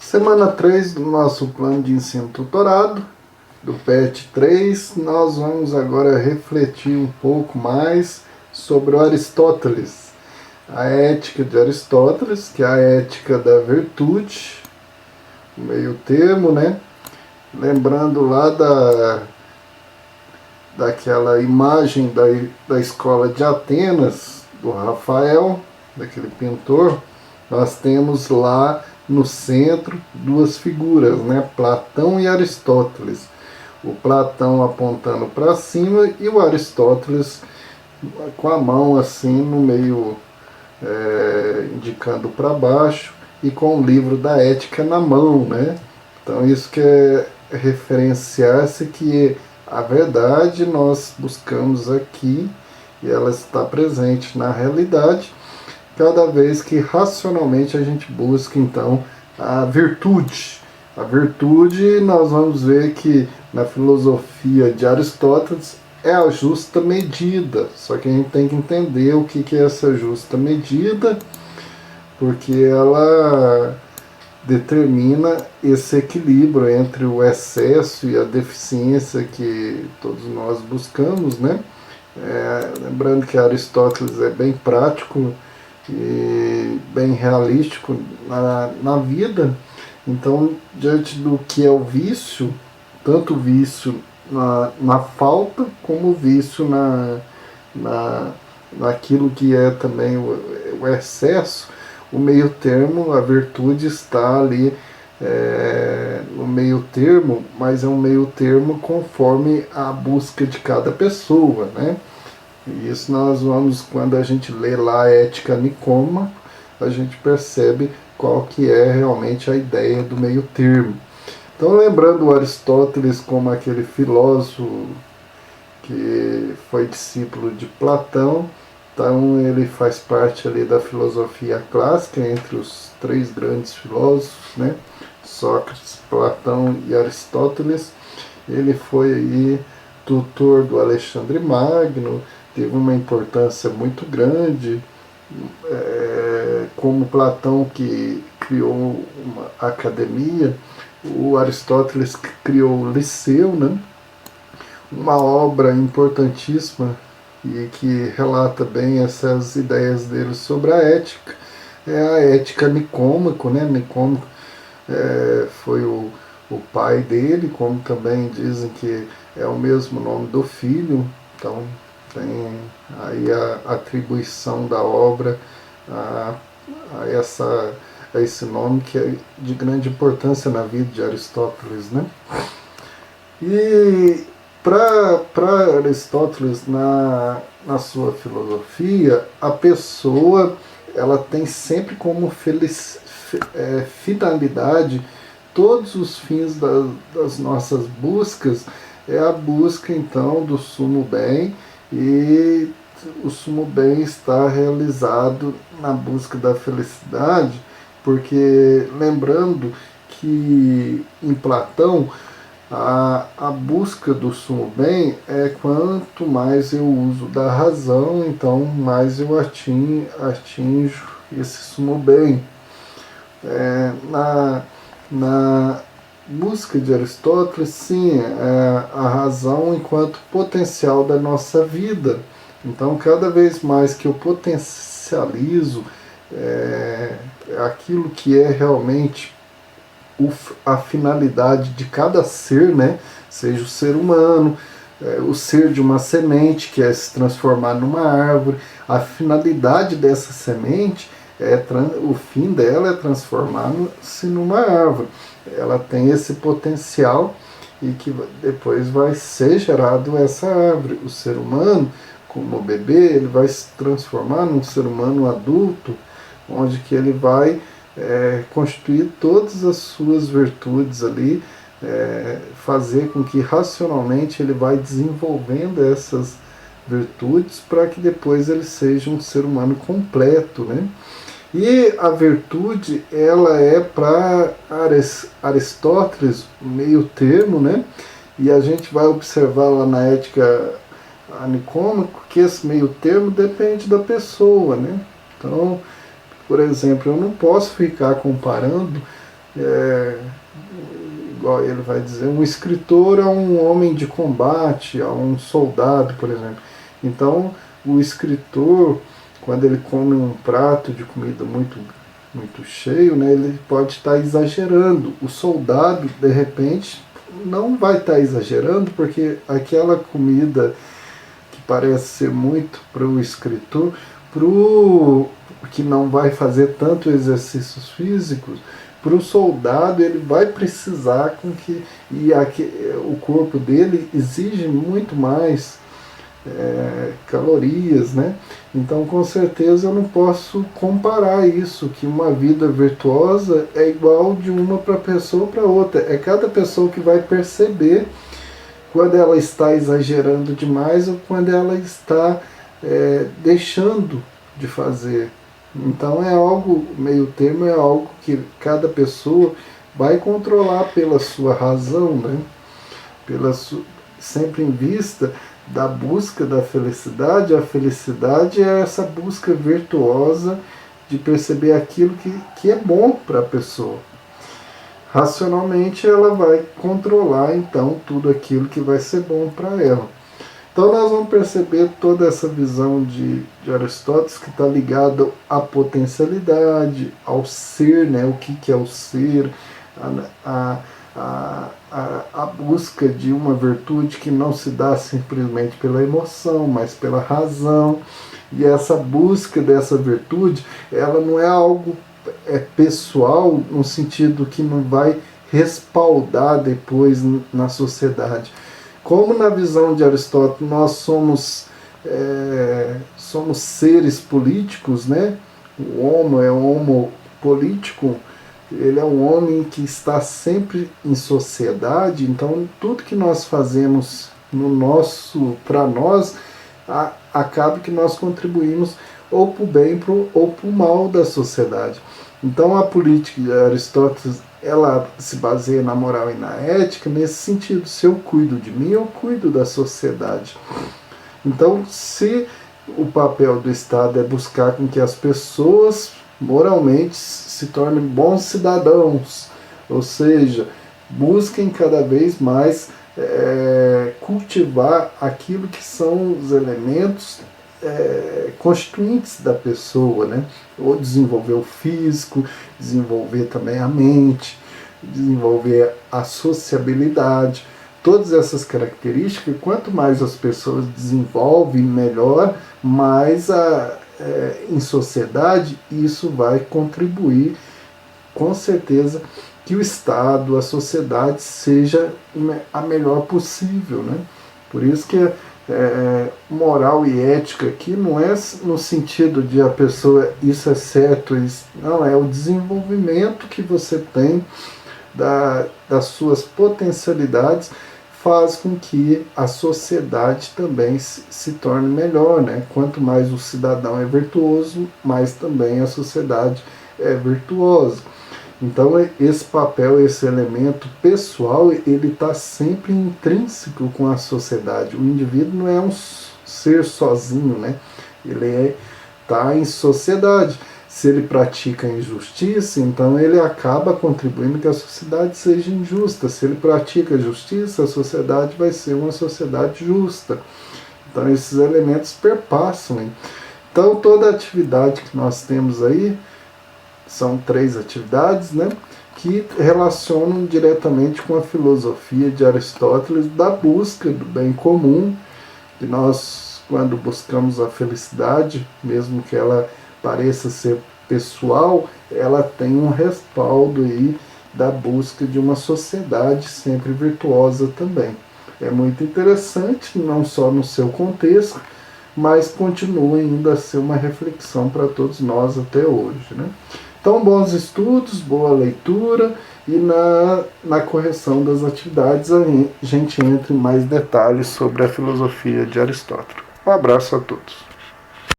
Semana 3 do nosso plano de ensino tutorado, do PET 3, nós vamos agora refletir um pouco mais sobre o Aristóteles. A ética de Aristóteles, que é a ética da virtude, o meio termo, né? Lembrando lá daquela imagem da escola de Atenas, do Rafael, daquele pintor, nós temos lá no centro duas figuras, né? Platão e Aristóteles. O Platão apontando para cima e o Aristóteles com a mão assim no meio, indicando para baixo e com o livro da ética na mão, né? Então isso que é referenciar-se que a verdade nós buscamos aqui e ela está presente na realidade cada vez que racionalmente a gente busca então a virtude. A virtude nós vamos ver que na filosofia de Aristóteles é a justa medida, só que a gente tem que entender o que é essa justa medida, porque ela determina esse equilíbrio entre o excesso e a deficiência que todos nós buscamos, né? Lembrando que Aristóteles é bem prático e bem realístico na vida. Então, diante do que é o vício, tanto o vício na falta, como o vício naquilo que é também o excesso, o meio termo, a virtude está ali no meio termo, mas é um meio termo conforme a busca de cada pessoa, né? E isso nós vamos, quando a gente lê lá a Ética Nicômaco, a gente percebe qual que é realmente a ideia do meio termo. Então, lembrando o Aristóteles como aquele filósofo que foi discípulo de Platão, então ele faz parte ali da filosofia clássica entre os três grandes filósofos, né? Sócrates, Platão e Aristóteles. Ele foi aí tutor do Alexandre Magno, teve uma importância muito grande, como Platão que criou uma academia, o Aristóteles que criou o Liceu, né? Uma obra importantíssima e que relata bem essas ideias dele sobre a ética, é a Ética Nicômaco, né? Nicômaco foi o pai dele, como também dizem que é o mesmo nome do filho, então tem aí a atribuição da obra a esse nome que é de grande importância na vida de Aristóteles, né? E para Aristóteles, na sua filosofia, a pessoa ela tem sempre como finalidade todos os fins das nossas buscas, é a busca então do sumo bem, e o sumo bem está realizado na busca da felicidade, porque lembrando que em Platão a busca do sumo bem é quanto mais eu uso da razão, então mais eu atinjo esse sumo bem. Na busca de Aristóteles, sim, a razão enquanto potencial da nossa vida. Então, cada vez mais que eu potencializo aquilo que é realmente a finalidade de cada ser, né? Seja o ser humano, o ser de uma semente, que é se transformar numa árvore. A finalidade dessa semente, o fim dela é transformar-se numa árvore. Ela tem esse potencial e que depois vai ser gerado essa árvore. O ser humano, como bebê, ele vai se transformar num ser humano adulto, onde que ele vai constituir todas as suas virtudes ali, fazer com que racionalmente ele vai desenvolvendo essas virtudes para que depois ele seja um ser humano completo, né? E a virtude, ela é para Aristóteles meio termo, né? E a gente vai observar lá na Ética Nicômaco que esse meio termo depende da pessoa, né? Então, por exemplo, eu não posso ficar comparando igual ele vai dizer, um escritor é um homem de combate, é um soldado, por exemplo. Então, o escritor, quando ele come um prato de comida muito cheio, né, ele pode estar exagerando. O soldado, de repente, não vai estar exagerando, porque aquela comida que parece ser muito para o escritor, para o que não vai fazer tanto exercícios físicos, para o soldado ele vai precisar com que o corpo dele exige muito mais calorias, né? Então, com certeza eu não posso comparar isso, que uma vida virtuosa é igual de uma para pessoa para outra. É cada pessoa que vai perceber quando ela está exagerando demais ou quando ela está deixando de fazer. Então é algo, meio termo é algo que cada pessoa vai controlar pela sua razão, né? Sempre em vista da busca da felicidade. A felicidade é essa busca virtuosa de perceber aquilo que é bom para a pessoa. Racionalmente ela vai controlar então tudo aquilo que vai ser bom para ela. Então nós vamos perceber toda essa visão de Aristóteles que está ligada à potencialidade, ao ser, né? O que é o ser, a busca de uma virtude que não se dá simplesmente pela emoção, mas pela razão. E essa busca dessa virtude, ela não é algo pessoal, no sentido que não vai respaldar depois na sociedade. Como na visão de Aristóteles nós somos seres políticos, né? O homo é um homo político, ele é um homem que está sempre em sociedade, então tudo que nós fazemos para nós, acaba que nós contribuímos ou para o bem ou para o mal da sociedade. Então a política de Aristóteles, ela se baseia na moral e na ética nesse sentido: se eu cuido de mim, eu cuido da sociedade. Então, se o papel do Estado é buscar com que as pessoas moralmente se tornem bons cidadãos, ou seja, busquem cada vez mais cultivar aquilo que são os elementos constituintes da pessoa, né? Ou desenvolver o físico, desenvolver também a mente, desenvolver a sociabilidade. Todas essas características, quanto mais as pessoas desenvolvem, melhor, mais em sociedade isso vai contribuir, com certeza, que o Estado, a sociedade seja a melhor possível, né? Por isso que moral e ética aqui não é no sentido de a pessoa, isso é certo, isso, não, é o desenvolvimento que você tem das suas potencialidades, faz com que a sociedade também se torne melhor, né? Quanto mais o cidadão é virtuoso, mais também a sociedade é virtuosa. Então esse papel, esse elemento pessoal, ele está sempre intrínseco com a sociedade. O indivíduo não é um ser sozinho, né? Ele está em sociedade. Se ele pratica injustiça, então ele acaba contribuindo que a sociedade seja injusta. Se ele pratica justiça, a sociedade vai ser uma sociedade justa. Então esses elementos perpassam, hein? Então toda atividade que nós temos aí, são 3 atividades, né, que relacionam diretamente com a filosofia de Aristóteles da busca do bem comum, que nós, quando buscamos a felicidade, mesmo que ela pareça ser pessoal, ela tem um respaldo aí da busca de uma sociedade sempre virtuosa também. É muito interessante, não só no seu contexto, mas continua ainda a ser uma reflexão para todos nós até hoje, né? Então, bons estudos, boa leitura, e na correção das atividades a gente entra em mais detalhes sobre a filosofia de Aristóteles. Um abraço a todos.